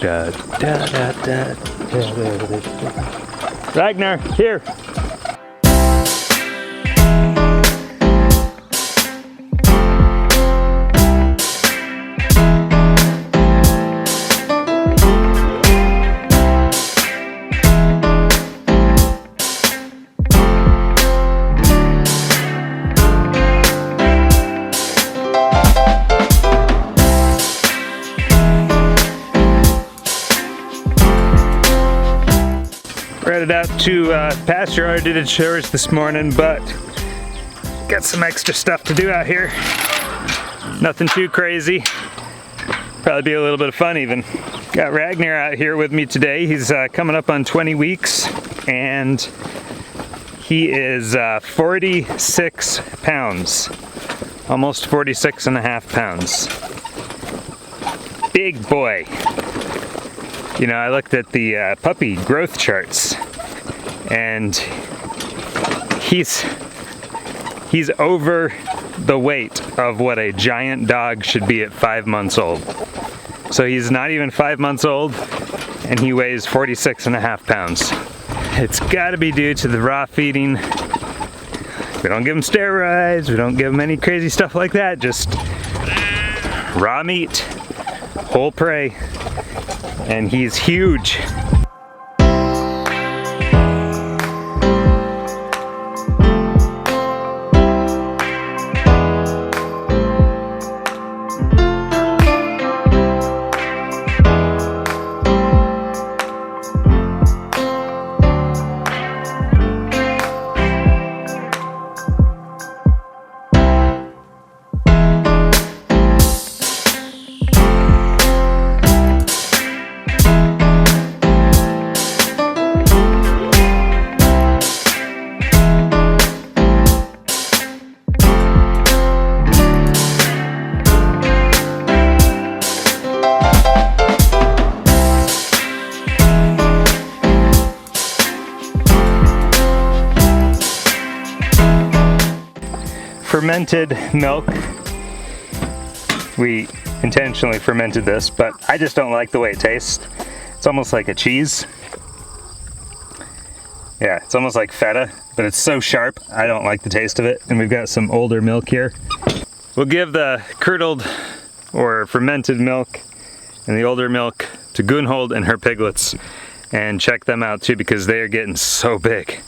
Da, da, da, da, da, da, da. Ragnar, here. Headed out to pasture. I already did chores this morning, but got some extra stuff to do out here. Nothing too crazy. Probably be a little bit of fun even. Got Ragnar out here with me today. He's coming up on 20 weeks and he is 46 pounds. Almost 46 and a half pounds. Big boy. You know, I looked at the puppy growth charts, and he's over the weight of what a giant dog should be at 5 months old. So he's not even 5 months old, and he weighs 46 and a half pounds. It's gotta be due to the raw feeding. We don't give him steroids, we don't give him any crazy stuff like that, just raw meat, whole prey. And he's huge. Fermented milk. We intentionally fermented this, but I just don't like the way it tastes. It's almost like a cheese. Yeah, it's almost like feta, but it's so sharp, I don't like the taste of it. And we've got some older milk here. We'll give the curdled or fermented milk and the older milk to Gunhold and her piglets and check them out too, because they are getting so big.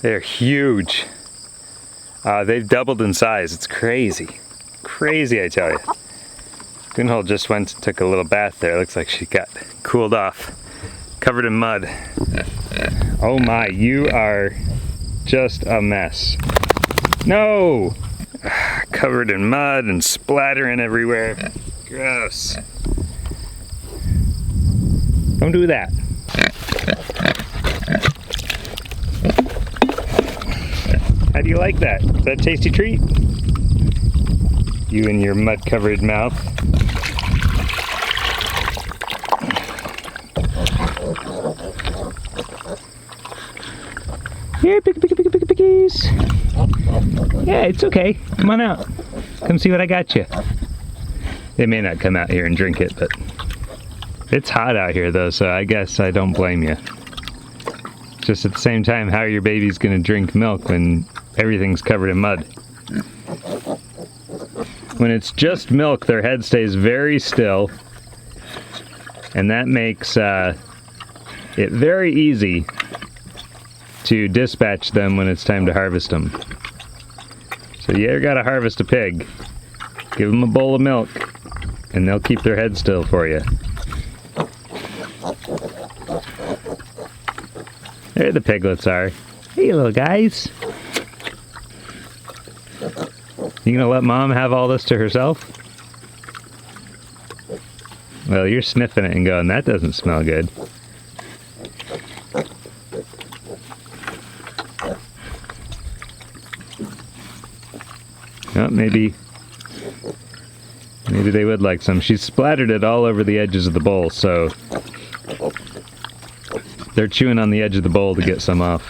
They're huge. They've doubled in size. It's crazy. Crazy, I tell you. Gunhold just went and took a little bath there. Looks like she got cooled off. Covered in mud. Oh my, you are just a mess. No! Covered in mud and splattering everywhere. Gross. Don't do that. How do you like that? Is that a tasty treat? You and your mud-covered mouth. Here, piggies. Yeah, it's okay. Come on out. Come see what I got you. They may not come out here and drink it, but it's hot out here though, so I guess I don't blame you. Just at the same time, how are your babies gonna drink milk when everything's covered in mud? When it's just milk, their head stays very still, and that makes it very easy to dispatch them when it's time to harvest them. So you ever gotta harvest a pig, give them a bowl of milk, and they'll keep their head still for you. There the piglets are. Hey little guys. You gonna let mom have all this to herself? Well, you're sniffing it and going, that doesn't smell good. Oh, maybe they would like some. She splattered it all over the edges of the bowl, so they're chewing on the edge of the bowl to get some off.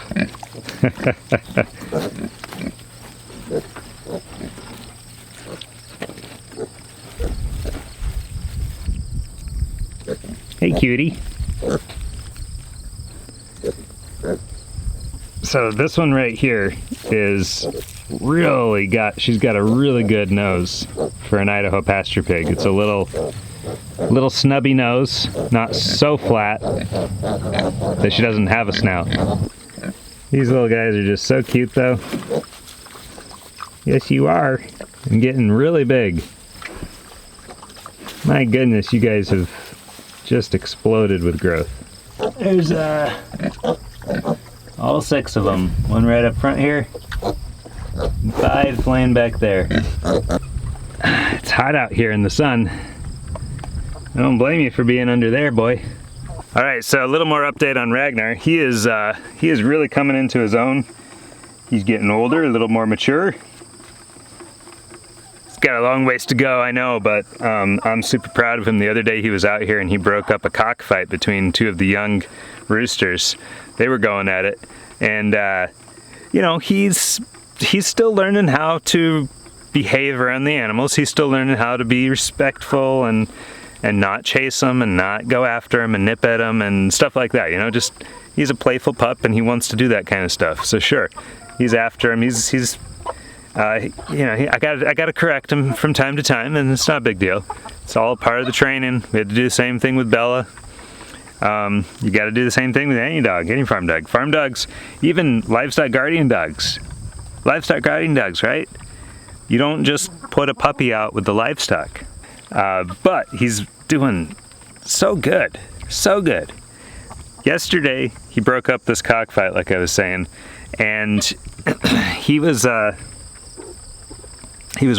Hey, Hey, cutie. So this one right here is she's got a really good nose for an Idaho Pasture pig. It's a little snubby nose, not so flat that she doesn't have a snout. These little guys are just so cute though. Yes, you are. And getting really big. My goodness, you guys have just exploded with growth. There's all 6 of them. One right up front here. 5 laying back there. It's hot out here in the sun. I don't blame you for being under there, boy. All right, so a little more update on Ragnar. He is really coming into his own. He's getting older, a little more mature. He's got a long ways to go, I know, but I'm super proud of him. The other day he was out here and he broke up a cockfight between 2 of the young roosters. They were going at it, and you know, he's still learning how to behave around the animals. He's still learning how to be respectful and not chase them and not go after them and nip at them and stuff like that. You know, just he's a playful pup and he wants to do that kind of stuff. So sure, he's after him. He's you know, I got to correct him from time to time, and it's not a big deal. It's all part of the training. We had to do the same thing with Bella. You got to do the same thing with any dog, any farm dog. Farm dogs, even livestock guardian dogs. Livestock guardian dogs, right? You don't just put a puppy out with the livestock. But he's doing so good, so good. Yesterday, he broke up this cockfight, like I was saying, and he was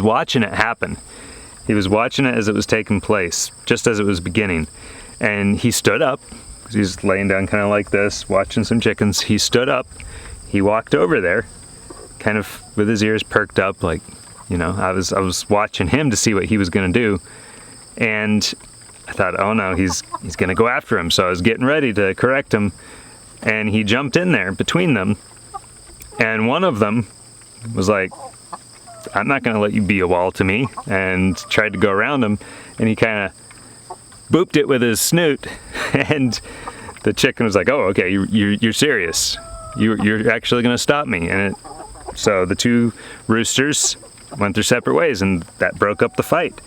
watching it happen. He was watching it as it was taking place, just as it was beginning. And he stood up. He's laying down kind of like this, watching some chickens. He stood up. He walked over there, kind of with his ears perked up, like, you know, I was watching him to see what he was going to do. And I thought, oh no, he's going to go after him. So I was getting ready to correct him. And he jumped in there between them. And one of them was like, I'm not going to let you be a wall to me, and tried to go around him. And he kind of booped it with his snoot, and the chicken was like, oh, okay, you're serious. You're actually going to stop me. And so the 2 roosters went their separate ways, and that broke up the fight.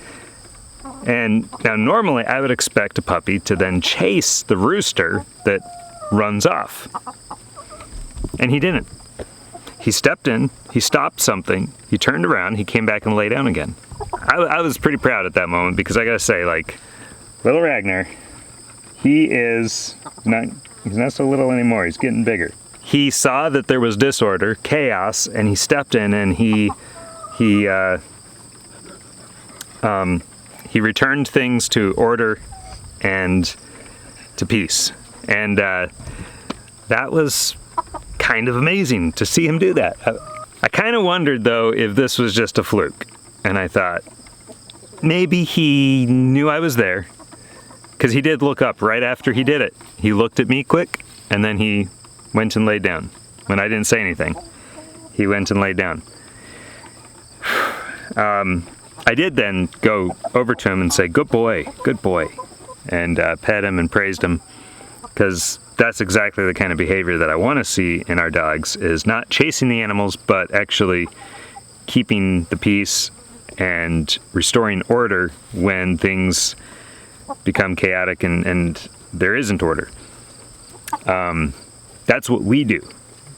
And now normally I would expect a puppy to then chase the rooster that runs off. And he didn't. He stepped in, he stopped something, he turned around, he came back and lay down again. I was pretty proud at that moment, because I gotta say, like, little Ragnar, he's not so little anymore, he's getting bigger. He saw that there was disorder, chaos, and he stepped in and he returned things to order and to peace. And that was kind of amazing to see him do that. I kind of wondered though if this was just a fluke, and I thought maybe he knew I was there, because he did look up right after he did it. He looked at me quick, and then he went and laid down. When I didn't say anything, he went and laid down. I did then go over to him and say, good boy, and pet him and praised him, because that's exactly the kind of behavior that I want to see in our dogs, is not chasing the animals, but actually keeping the peace and restoring order when things become chaotic and there isn't order. That's what we do.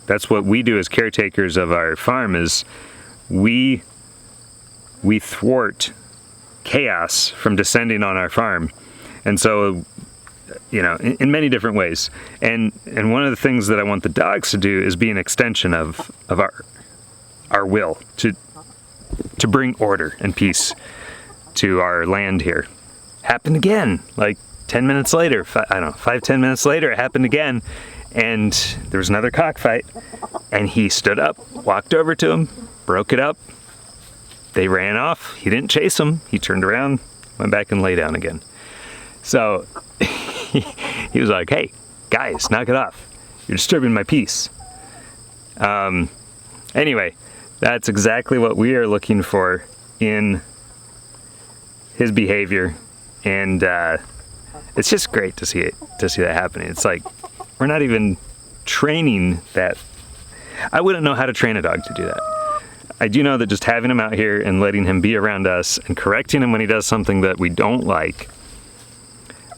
That's what we do as caretakers of our farm, is we thwart chaos from descending on our farm. And so, you know, in many different ways. And one of the things that I want the dogs to do is be an extension of our will to bring order and peace to our land here. Happened again, like 10 minutes later, 5-10 minutes later, it happened again. And there was another cockfight, and he stood up, walked over to him, broke it up. They ran off. He didn't chase them. He turned around, went back and lay down again. So he was like, hey, guys, knock it off. You're disturbing my peace. Anyway, that's exactly what we are looking for in his behavior. And it's just great to see that happening. It's like we're not even training that. I wouldn't know how to train a dog to do that. I do know that just having him out here and letting him be around us and correcting him when he does something that we don't like,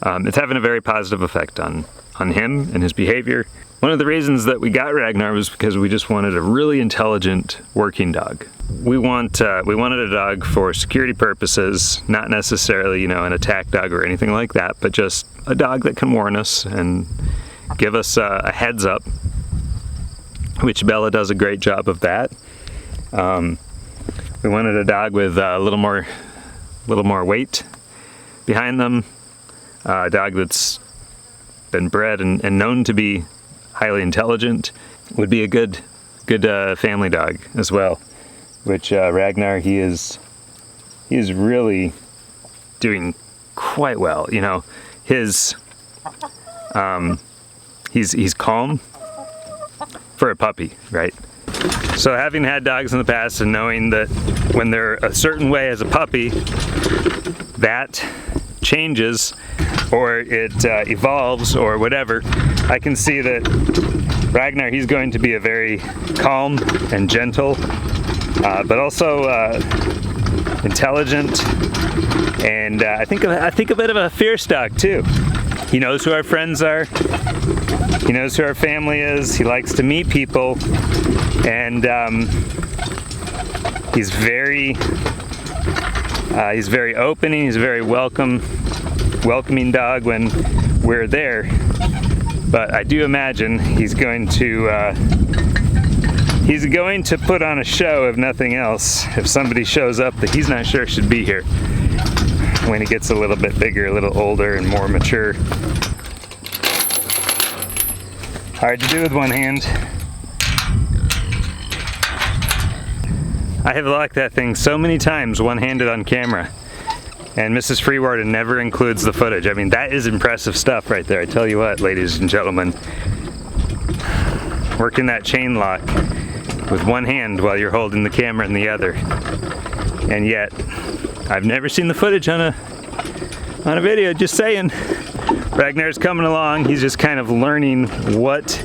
it's having a very positive effect on him and his behavior. One of the reasons that we got Ragnar was because we just wanted a really intelligent working dog. We wanted a dog for security purposes, not necessarily, an attack dog or anything like that, but just a dog that can warn us and give us a heads up, which Bella does a great job of that. We wanted a dog with a little more weight behind them, a dog that's been bred and known to be highly intelligent. Would be a good family dog as well, which Ragnar, he is really doing quite well. He's calm for a puppy, right? So having had dogs in the past and knowing that when they're a certain way as a puppy, that changes or it evolves or whatever, I can see that Ragnar, he's going to be a very calm and gentle, but also intelligent, and I think a bit of a fierce dog too. He knows who our friends are. He knows who our family is. He likes to meet people, and he's very opening. He's a very welcoming dog when we're there. But I do imagine he's going to put on a show, if nothing else, if somebody shows up that he's not sure should be here when he gets a little bit bigger, a little older and more mature. Hard to do with one hand. I have locked that thing so many times one-handed on camera, and Mrs. Freewater never includes the footage. I mean, that is impressive stuff right there. I tell you what, ladies and gentlemen, working that chain lock with one hand while you're holding the camera in the other. And yet, I've never seen the footage on a video, just saying. Ragnar's coming along. He's just kind of learning what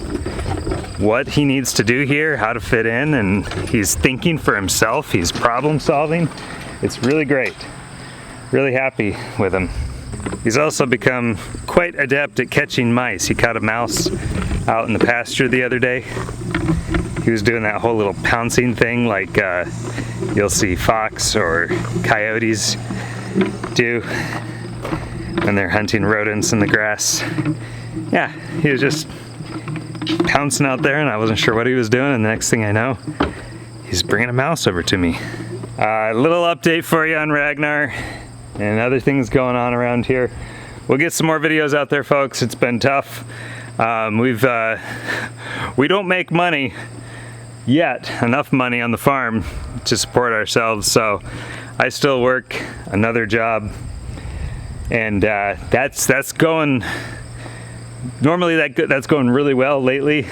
he needs to do here, how to fit in, and he's thinking for himself. He's problem solving. It's really great. Really happy with him. He's also become quite adept at catching mice. He caught a mouse out in the pasture the other day. He was doing that whole little pouncing thing like you'll see fox or coyotes do when they're hunting rodents in the grass. Yeah, he was just pouncing out there and I wasn't sure what he was doing, and the next thing I know, he's bringing a mouse over to me. A little update for you on Ragnar and other things going on around here. We'll get some more videos out there, folks. It's been tough. We don't make money yet, enough money on the farm to support ourselves, so I still work another job, and that's going, normally that's going really well lately.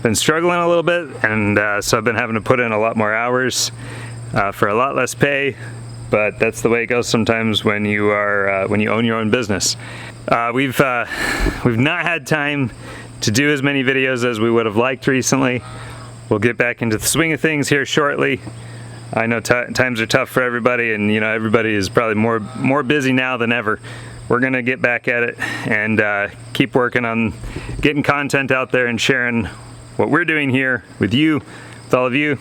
Been struggling a little bit, and so I've been having to put in a lot more hours for a lot less pay, but that's the way it goes sometimes when you are when you own your own business. We've not had time to do as many videos as we would have liked recently. We'll get back into the swing of things here shortly. I know times are tough for everybody, and everybody is probably more busy now than ever. We're gonna get back at it and keep working on getting content out there and sharing what we're doing here with you, with all of you.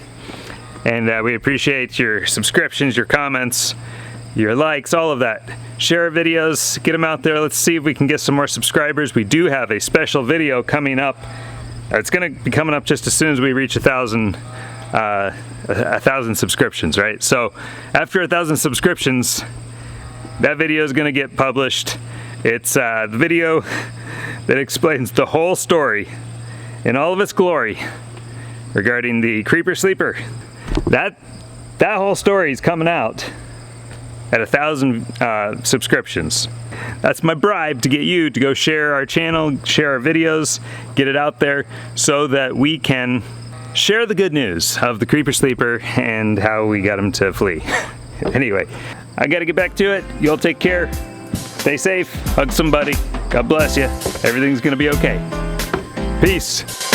And we appreciate your subscriptions, your comments, your likes, all of that. Share our videos, get them out there. Let's see if we can get some more subscribers. We do have a special video coming up. It's gonna be coming up just as soon as we reach 1,000 subscriptions, right? So after 1,000 subscriptions, that video is gonna get published. It's the video that explains the whole story in all of its glory regarding the Creeper Sleeper. That whole story is coming out at 1,000 subscriptions. That's my bribe to get you to go share our channel, share our videos, get it out there so that we can share the good news of the Creeper Sleeper and how we got him to flee. Anyway, I gotta get back to it. Y'all take care. Stay safe, hug somebody, God bless you. Everything's gonna be okay. Peace.